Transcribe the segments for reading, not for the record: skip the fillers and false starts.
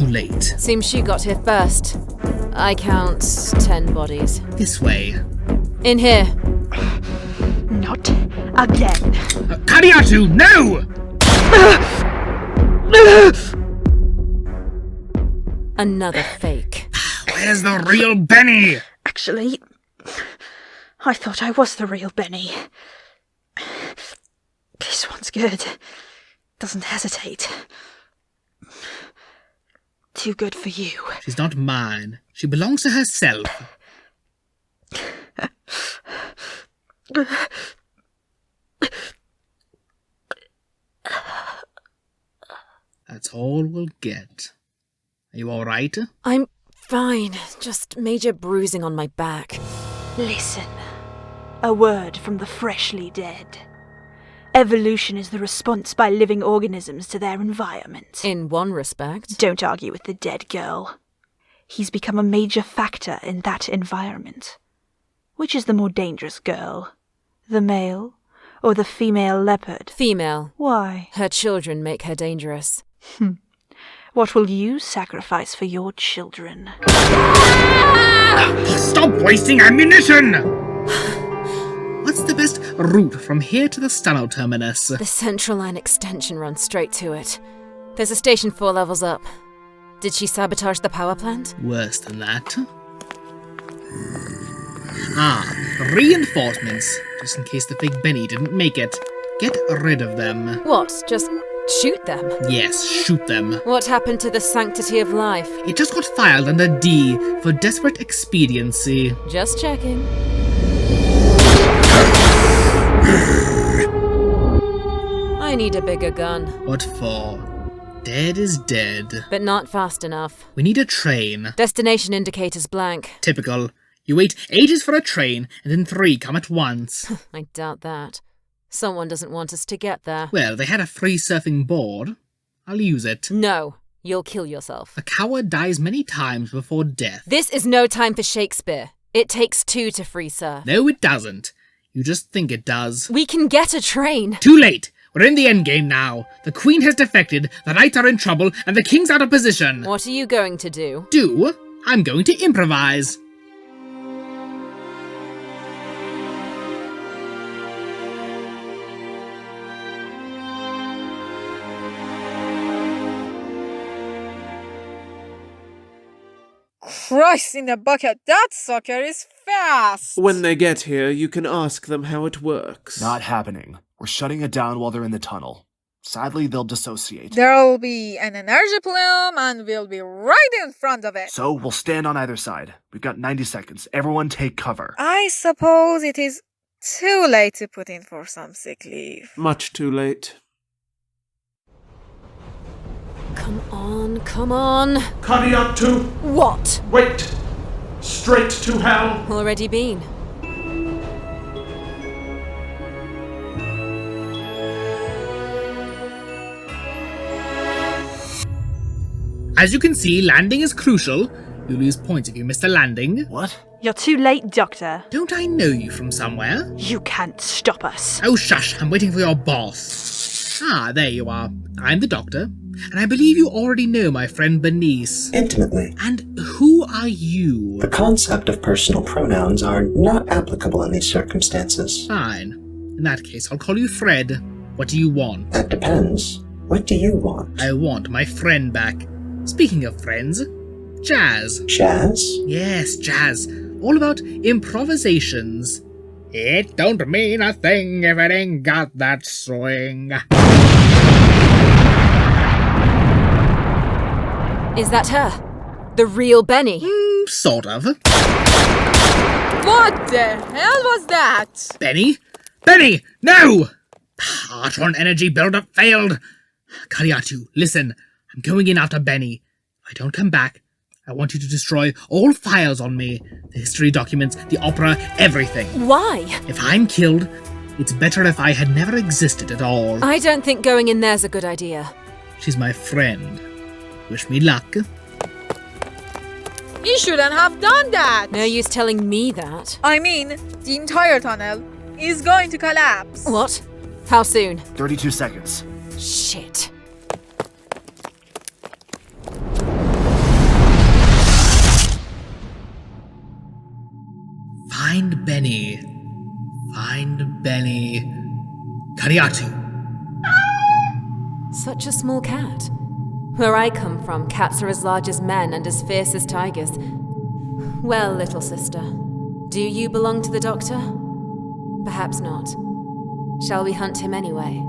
too late. Seems she got here first. I count 10 bodies. This way. In here. Not again. Kariatu, no! Another fake. Where's the real Benny? Actually, I thought I was the real Benny. This one's good. Doesn't hesitate. Too good for you. She's not mine. She belongs to herself. That's all we'll get. Are you all right? I'm fine. Just major bruising on my back. Listen. A word from the freshly dead. Evolution is the response by living organisms to their environment. In one respect. Don't argue with the dead girl. He's become a major factor in that environment. Which is the more dangerous girl? The male or the female leopard? Female. Why? Her children make her dangerous. What will you sacrifice for your children? Stop wasting ammunition! What's the best route from here to the Stano terminus? The central line extension runs straight to it. There's a station 4 levels up. Did she sabotage the power plant? Worse than that. Reinforcements. Just in case the fake Benny didn't make it. Get rid of them. What? Just shoot them? Yes, shoot them. What happened to the sanctity of life? It just got filed under D for desperate expediency. Just checking. I need a bigger gun. What for? Dead is dead. But not fast enough. We need a train. Destination indicators blank. Typical. You wait ages for a train, and then 3 come at once. I doubt that. Someone doesn't want us to get there. Well, they had a free surfing board. I'll use it. No, you'll kill yourself. A coward dies many times before death. This is no time for Shakespeare. It takes 2 to free surf. No, it doesn't. You just think it does. We can get a train. Too late! We're in the endgame now. The Queen has defected, the Knights are in trouble, and the King's out of position. What are you going to do? I'm going to improvise. Christ in the bucket, that sucker is fast! When they get here, you can ask them how it works. Not happening. We're shutting it down while they're in the tunnel. Sadly, they'll dissociate. There'll be an energy plume and we'll be right in front of it. So, we'll stand on either side. We've got 90 seconds. Everyone take cover. I suppose it is too late to put in for some sick leave. Much too late. Come on, come on. Kariatu! What? Wait! Straight to hell! Already been. As you can see, landing is crucial. You lose points if you miss the landing. What? You're too late, Doctor. Don't I know you from somewhere? You can't stop us. Oh, shush, I'm waiting for your boss. There you are. I'm the Doctor, and I believe you already know my friend Bernice. Intimately. And who are you? The concept of personal pronouns are not applicable in these circumstances. Fine. In that case, I'll call you Fred. What do you want? That depends. What do you want? I want my friend back. Speaking of friends, jazz. Jazz? Yes, jazz. All about improvisations. It don't mean a thing if it ain't got that swing. Is that her? The real Benny? Sort of. What the hell was that? Benny? Benny! No! Artron energy buildup failed. Kariatu, listen. I'm going in after Benny. If I don't come back, I want you to destroy all files on me. The history documents, the opera, everything. Why? If I'm killed, it's better if I had never existed at all. I don't think going in there's a good idea. She's my friend. Wish me luck. You shouldn't have done that! No use telling me that. I mean, the entire tunnel is going to collapse. What? How soon? 32 seconds. Shit. Find Benny. Find Benny. Kariatu. Such a small cat. Where I come from, cats are as large as men and as fierce as tigers. Well, little sister, do you belong to the doctor? Perhaps not. Shall we hunt him anyway?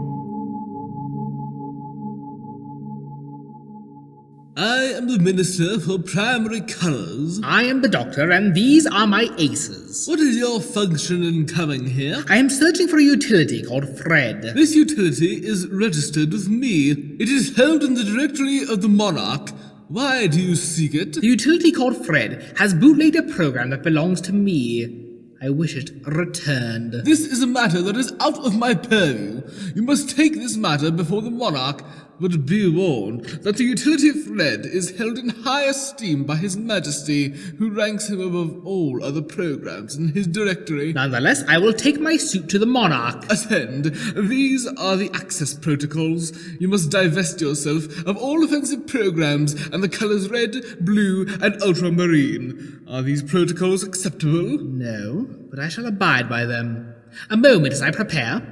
I am the Minister for Primary Colors. I am the doctor, and these are my aces. What is your function in coming here? I am searching for a utility called Fred. This utility is registered with me. It is held in the directory of the monarch. Why do you seek it? The utility called Fred has bootlegged a program that belongs to me. I wish it returned. This is a matter that is out of my purview. You must take this matter before the monarch, but be warned that the utility Fred is held in high esteem by His Majesty, who ranks him above all other programs in his directory. Nonetheless, I will take my suit to the monarch. Attend. These are the access protocols. You must divest yourself of all offensive programs and the colors red, blue, and ultramarine. Are these protocols acceptable? No, but I shall abide by them. A moment as I prepare.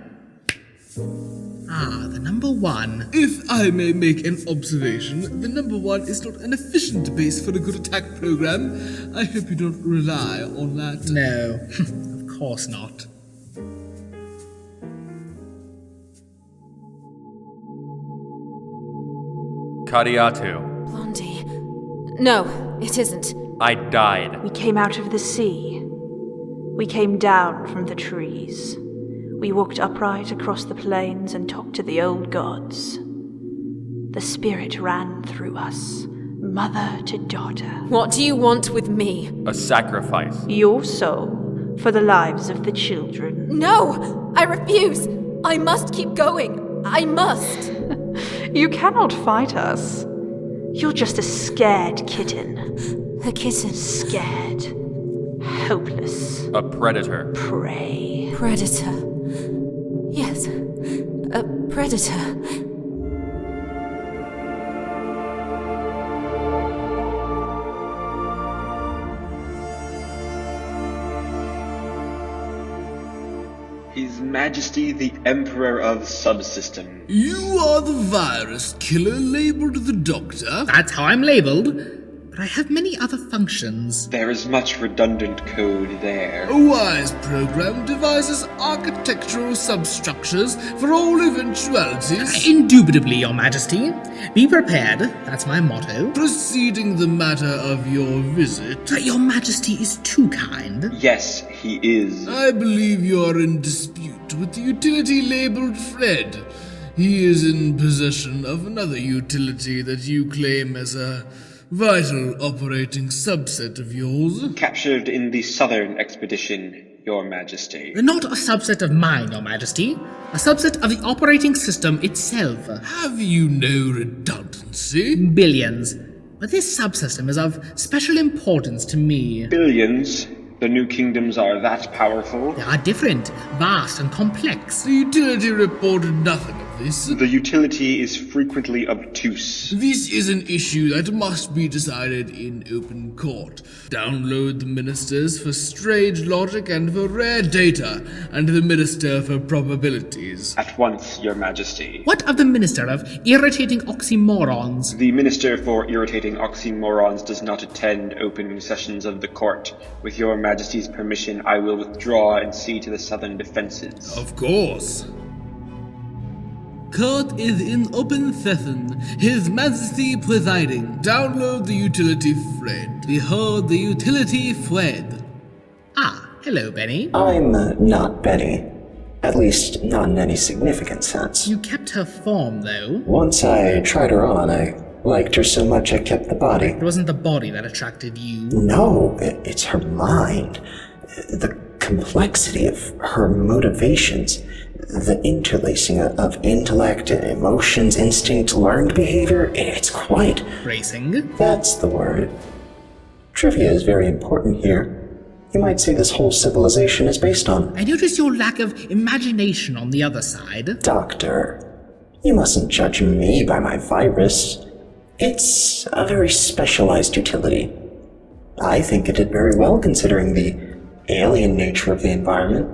The number 1. If I may make an observation, the number 1 is not an efficient base for a good attack program. I hope you don't rely on that. No, of course not. Kariatu. Blondie. No, it isn't. I died. We came out of the sea. We came down from the trees. We walked upright across the plains and talked to the old gods. The spirit ran through us, mother to daughter. What do you want with me? A sacrifice. Your soul for the lives of the children. No! I refuse! I must keep going! I must! You cannot fight us. You're just a scared kitten. A kitten. Scared. Hopeless. A predator. Prey. Predator. Yes, a predator. His Majesty the Emperor of Subsystem. You are the virus killer labeled the Doctor? That's how I'm labeled. But I have many other functions. There is much redundant code there. A wise program devises architectural substructures for all eventualities. Indubitably, Your Majesty. Be prepared, that's my motto. Preceding the matter of your visit. Your Majesty is too kind. Yes, he is. I believe you are in dispute with the utility labeled Fred. He is in possession of another utility that you claim as a vital operating subset of yours. Captured in the Southern Expedition, Your Majesty. Not a subset of mine, Your Majesty. A subset of the operating system itself. Have you no redundancy? Billions. But this subsystem is of special importance to me. Billions? The new kingdoms are that powerful? They are different, vast, and complex. The utility reported nothing of this. The utility is frequently obtuse. This is an issue that must be decided in open court. Download the ministers for strange logic and for rare data, and the minister for probabilities. At once, Your Majesty. What of the minister of irritating oxymorons? The minister for irritating oxymorons does not attend open sessions of the court. With Your Majesty's permission, I will withdraw and see to the southern defenses. Of course. Court is in open session, His Majesty presiding. Download the utility Fred. Behold the utility Fred. Hello, Benny. I'm not Benny. At least, not in any significant sense. You kept her form, though. Once I tried her on, I liked her so much I kept the body. It wasn't the body that attracted you. No, it's her mind. The complexity of her motivations. The interlacing of intellect, emotions, instinct, learned behavior. It's quite... Bracing? That's the word. Trivia is very important here. You might say this whole civilization is based on... I notice your lack of imagination on the other side. Doctor, you mustn't judge me by my virus. It's a very specialized utility. I think it did very well considering the alien nature of the environment.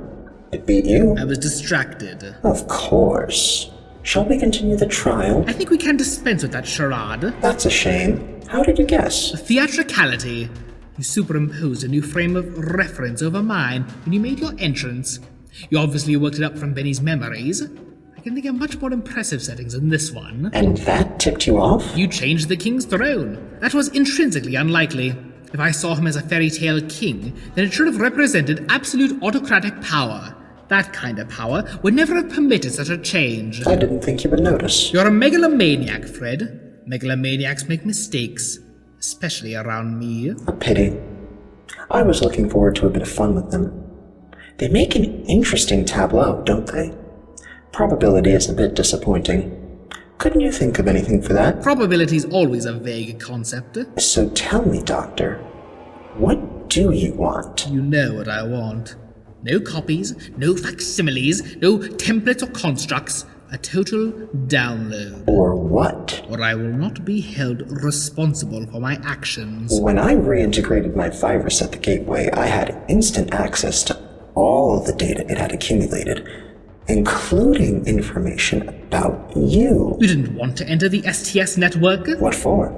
It beat you. I was distracted. Of course. Shall we continue the trial? I think we can dispense with that charade. That's a shame. How did you guess? Theatricality. You superimposed a new frame of reference over mine when you made your entrance. You obviously worked it up from Benny's memories. I can think of much more impressive settings than this one. And that tipped you off? You changed the king's throne. That was intrinsically unlikely. If I saw him as a fairy tale king, then it should have represented absolute autocratic power. That kind of power would never have permitted such a change. I didn't think you would notice. You're a megalomaniac, Fred. Megalomaniacs make mistakes, especially around me. A pity. I was looking forward to a bit of fun with them. They make an interesting tableau, don't they? Probability is a bit disappointing. Couldn't you think of anything for that? Probability is always a vague concept. So tell me, Doctor, what do you want? You know what I want. No copies, no facsimiles, no templates or constructs. A total download. Or what? Or I will not be held responsible for my actions. When I reintegrated my virus at the gateway, I had instant access to all the data it had accumulated, including information about you. You didn't want to enter the STS network? What for?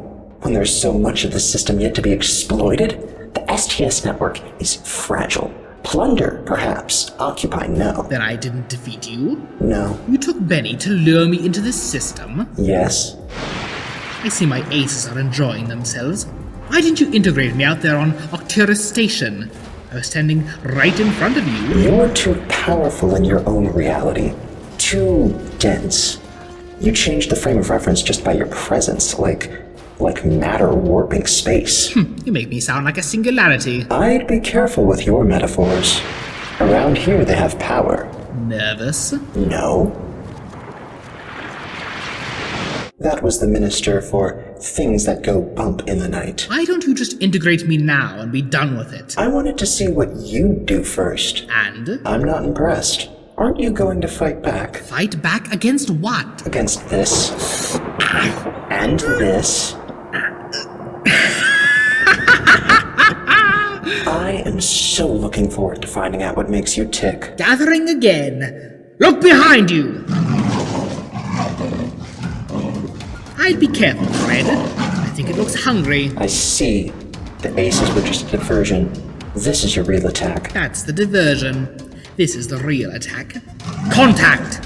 When there's so much of the system yet to be exploited? The STS network is fragile. Plunder, perhaps. Occupy, no. Then I didn't defeat you? No. You took Benny to lure me into this system? Yes. I see my aces are enjoying themselves. Why didn't you integrate me out there on Octurus Station? I was standing right in front of you. You're too powerful in your own reality. Too dense. You changed the frame of reference just by your presence, like matter warping space. You make me sound like a singularity. I'd be careful with your metaphors. Around here they have power. Nervous? No. That was the minister for things that go bump in the night. Why don't you just integrate me now and be done with it? I wanted to see what you'd do first. And? I'm not impressed. Aren't you going to fight back? Fight back against what? Against this. And this. I am so looking forward to finding out what makes you tick. Gathering again. Look behind you! I'd be careful, Fred. I think it looks hungry. I see. The aces were just a diversion. This is your real attack. That's the diversion. This is the real attack. Contact!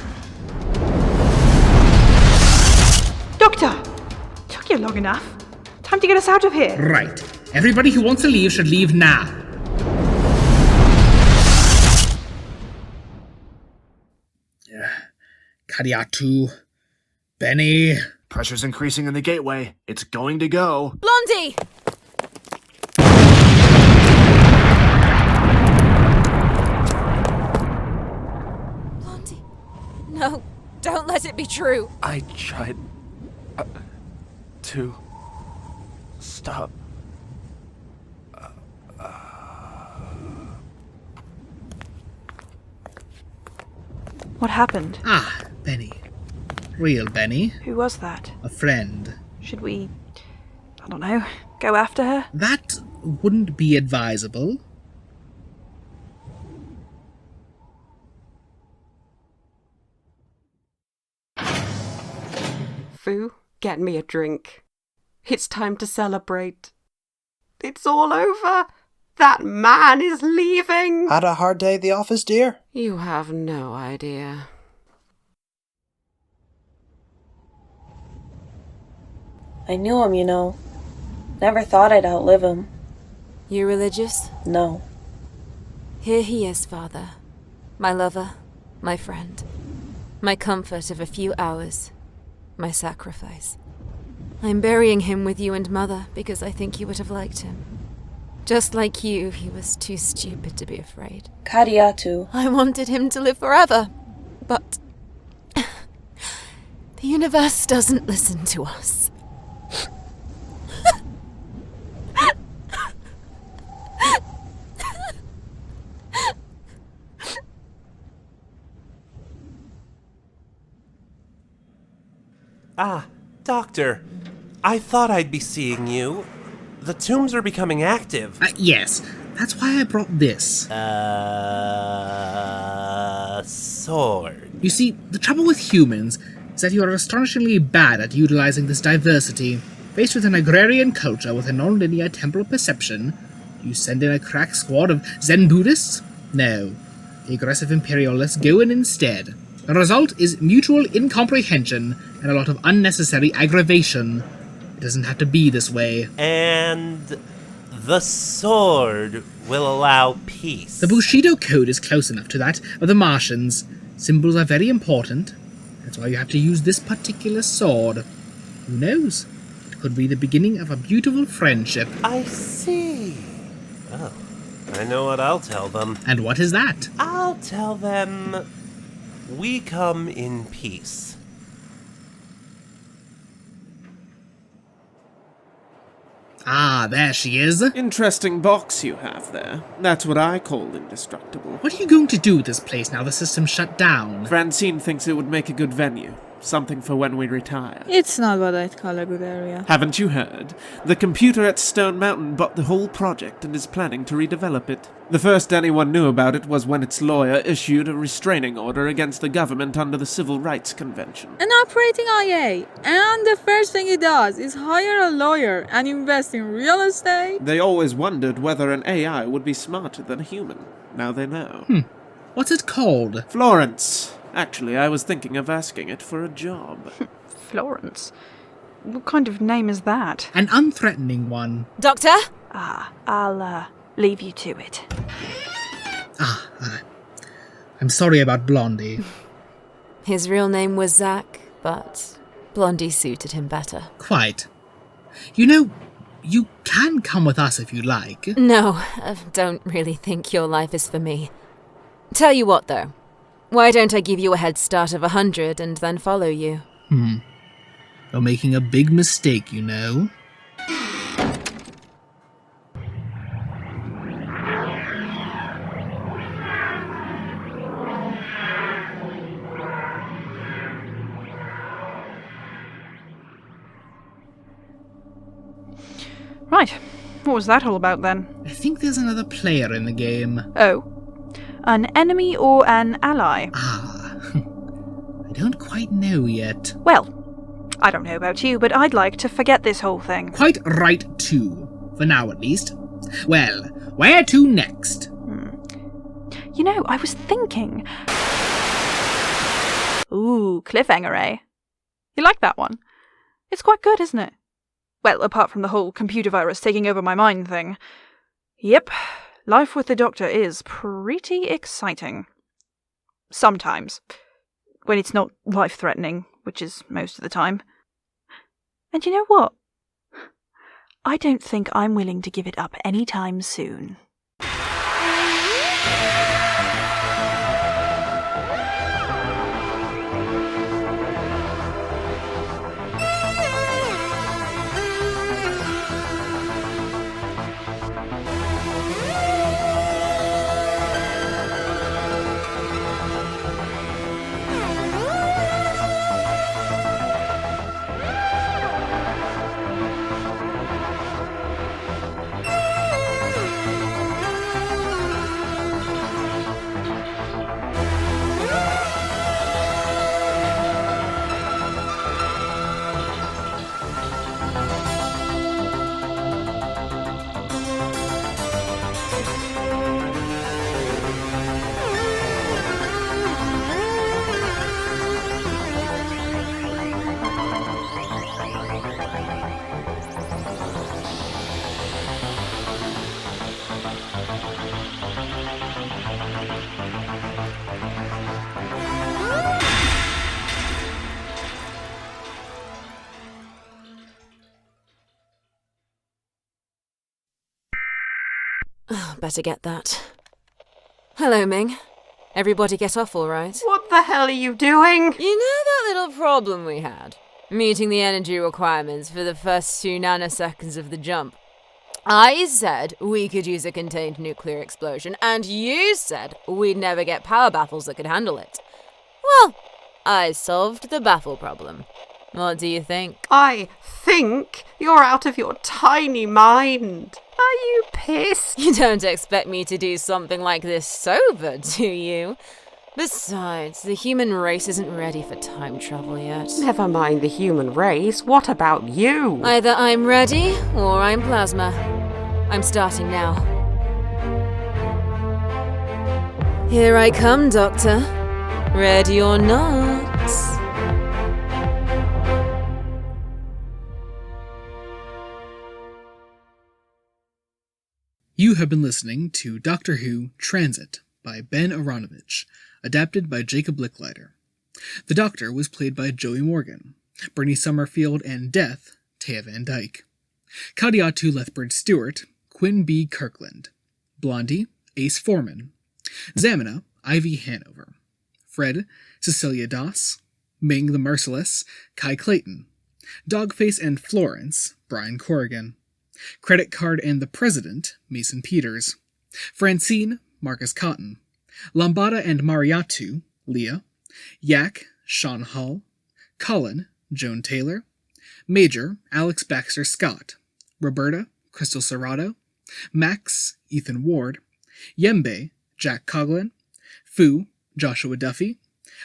Doctor! Took you long enough. Time to get us out of here. Right. Everybody who wants to leave should leave now. Kadiatu. Benny. Pressure's increasing in the gateway. It's going to go. Blondie! Blondie. No, don't let it be true. I tried to stop. What happened? Ah, Benny. Real Benny. Who was that? A friend. Should we, I don't know, go after her? That wouldn't be advisable. Fu, get me a drink. It's time to celebrate. It's all over. That man is leaving. Had a hard day at the office, dear? You have no idea. I knew him, you know. Never thought I'd outlive him. You religious? No. Here he is, Father. My lover, my friend. My comfort of a few hours. My sacrifice. I'm burying him with you and Mother because I think you would have liked him. Just like you, he was too stupid to be afraid. Kadiatu. I wanted him to live forever, but the universe doesn't listen to us. Ah, Doctor. I thought I'd be seeing you. The tombs are becoming active. Yes. That's why I brought this. Sword. You see, the trouble with humans is that you are astonishingly bad at utilizing this diversity. Faced with an agrarian culture with a non-linear temporal perception, do you send in a crack squad of Zen Buddhists? No. The aggressive imperialists go in instead. The result is mutual incomprehension and a lot of unnecessary aggravation. It doesn't have to be this way. And the sword will allow peace. The Bushido Code is close enough to that of the Martians. Symbols are very important. That's why you have to use this particular sword. Who knows? It could be the beginning of a beautiful friendship. I see. Oh, I know what I'll tell them. And what is that? I'll tell them we come in peace. Ah, there she is. Interesting box you have there. That's what I call indestructible. What are you going to do with this place now the system's shut down? Francine thinks it would make a good venue. Something for when we retire. It's not what I'd call a good area. Haven't you heard? The computer at Stone Mountain bought the whole project and is planning to redevelop it. The first anyone knew about it was when its lawyer issued a restraining order against the government under the Civil Rights Convention. An operating IA, and the first thing it does is hire a lawyer and invest in real estate? They always wondered whether an AI would be smarter than a human. Now they know. What's it called? Florence. Actually, I was thinking of asking it for a job. Florence? What kind of name is that? An unthreatening one. Doctor? I'll leave you to it. I'm sorry about Blondie. His real name was Zach, but Blondie suited him better. Quite. You know, you can come with us if you like. No, I don't really think your life is for me. Tell you what, though. Why don't I give you a head start of 100 and then follow you? You're making a big mistake, you know. Right. What was that all about then? I think there's another player in the game. Oh. An enemy or an ally? I don't quite know yet. Well, I don't know about you, but I'd like to forget this whole thing. Quite right, too. For now, at least. Well, where to next? You know, I was thinking... Ooh, cliffhanger, eh? You like that one? It's quite good, isn't it? Well, apart from the whole computer virus taking over my mind thing. Yep. Life with the Doctor is pretty exciting. Sometimes. When it's not life-threatening, which is most of the time. And you know what? I don't think I'm willing to give it up anytime soon. Better get that. Hello, Ming. Everybody get off all right? What the hell are you doing? You know that little problem we had? Meeting the energy requirements for the first 2 nanoseconds of the jump. I said we could use a contained nuclear explosion, and you said we'd never get power baffles that could handle it. Well, I solved the baffle problem. What do you think? I think you're out of your tiny mind. Are you pissed? You don't expect me to do something like this sober, do you? Besides, the human race isn't ready for time travel yet. Never mind the human race, what about you? Either I'm ready, or I'm plasma. I'm starting now. Here I come, Doctor. Ready or not. You have been listening to Doctor Who Transit by Ben Aaronovitch, adapted by Jacob Licklider. The Doctor was played by Joey Morgan, Bernie Summerfield, and Death, Taya Van Dyke. Kadiatu Lethbridge Stewart, Quinn B. Kirkland. Blondie, Ace Foreman. Zamina, Ivy Hanover. Fred, Cecilia Doss. Ming the Merciless, Kai Clayton. Dogface and Florence, Brian Corrigan. Credit Card and the President, Mason Peters. Francine, Marcus Cotton. Lambada and Mariatu, Leah. Yak, Sean Hull. Colin, Joan Taylor. Major, Alex Baxter Scott. Roberta, Crystal Serrato. Max, Ethan Ward. Yembe, Jack Coughlin. Fu, Joshua Duffy.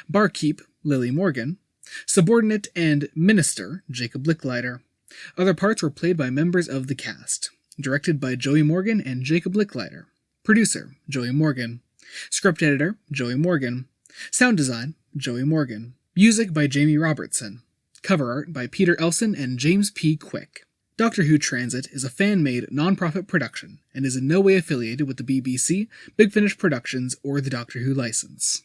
Barkeep, Lily Morgan. Subordinate and Minister, Jacob Licklider. Other parts were played by members of the cast. Directed by Joey Morgan and Jacob Licklider. Producer, Joey Morgan. Script editor, Joey Morgan. Sound design, Joey Morgan. Music by Jamie Robertson. Cover art by Peter Elson and James P. Quick. Doctor Who Transit is a fan-made, non-profit production and is in no way affiliated with the BBC, Big Finish Productions, or the Doctor Who license.